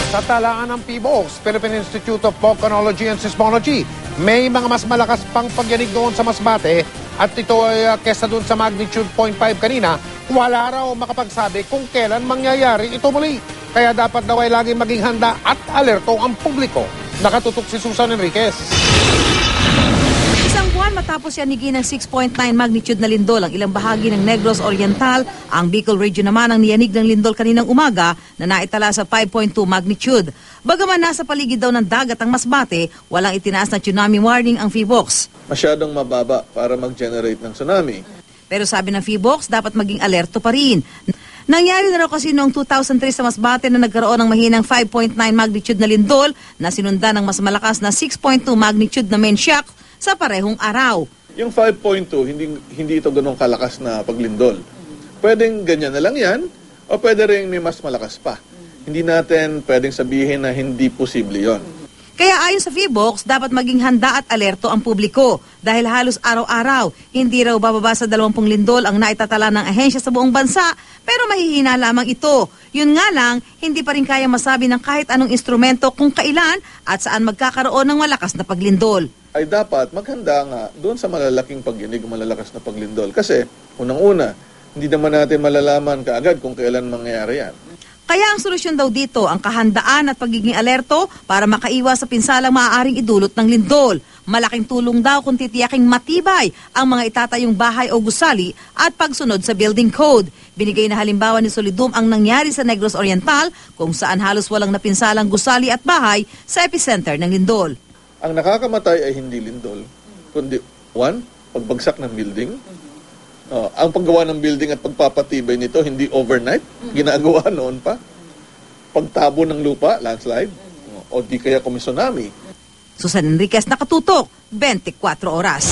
Sa talaan ng PBOS, Philippine Institute of Volcanology and Seismology, may mga mas malakas pang pagyanig doon sa Masbate at ito ay kesa doon sa magnitude 0.5 kanina, wala raw makapagsabi kung kailan mangyayari ito muli. Kaya dapat daw ay laging maging handa at alerto ang publiko. Nakatutok si Susan Enriquez. Isang buwan matapos yanigin ng 6.9 magnitude na lindol ang ilang bahagi ng Negros Oriental, ang Bicol Region naman ang niyanig ng lindol kaninang umaga na naitala sa 5.2 magnitude. Bagaman nasa paligid daw ng dagat ang Masbate, walang itinaas na tsunami warning ang PHIVOLCS. Masyadong mababa para mag-generate ng tsunami. Pero sabi ng PHIVOLCS, dapat maging alerto pa rin. Nangyari na raw kasi noong 2003 sa Masbate na nagkaroon ng mahinang 5.9 magnitude na lindol na sinundan ng mas malakas na 6.2 magnitude na main shock sa parehong araw. Yung 5.2, hindi ito ganun kalakas na paglindol. Pwedeng ganyan na lang yan, o pwede rin may mas malakas pa. Hindi natin pwedeng sabihin na hindi posible yon. Kaya ayon sa PHIVOLCS, dapat maging handa at alerto ang publiko dahil halos araw-araw, hindi raw bababa sa 20 lindol ang naitatala ng ahensya sa buong bansa, pero mahihina lamang ito. Yun nga lang, hindi pa rin kaya masabi ng kahit anong instrumento kung kailan at saan magkakaroon ng malakas na paglindol. Ay dapat maghanda nga doon sa malalaking pagyanig, malalakas na paglindol. Kasi, unang-una, hindi naman natin malalaman kaagad kung kailan mangyayari yan. Kaya ang solusyon daw dito, ang kahandaan at pagiging alerto para makaiwas sa pinsalang maaaring idulot ng lindol. Malaking tulong daw kung titiyaking matibay ang mga itatayong bahay o gusali at pagsunod sa building code. Binigay na halimbawa ni Solidum ang nangyari sa Negros Oriental kung saan halos walang napinsalang gusali at bahay sa epicenter ng lindol. Ang nakakamatay ay hindi lindol, kundi, one, pagbagsak ng building. Ang paggawa ng building at pagpapatibay nito, hindi overnight, ginagawa noon pa. Pagtabo ng lupa, landslide, o di kaya tsunami. Susan Enriquez, Nakatutok, 24 Oras.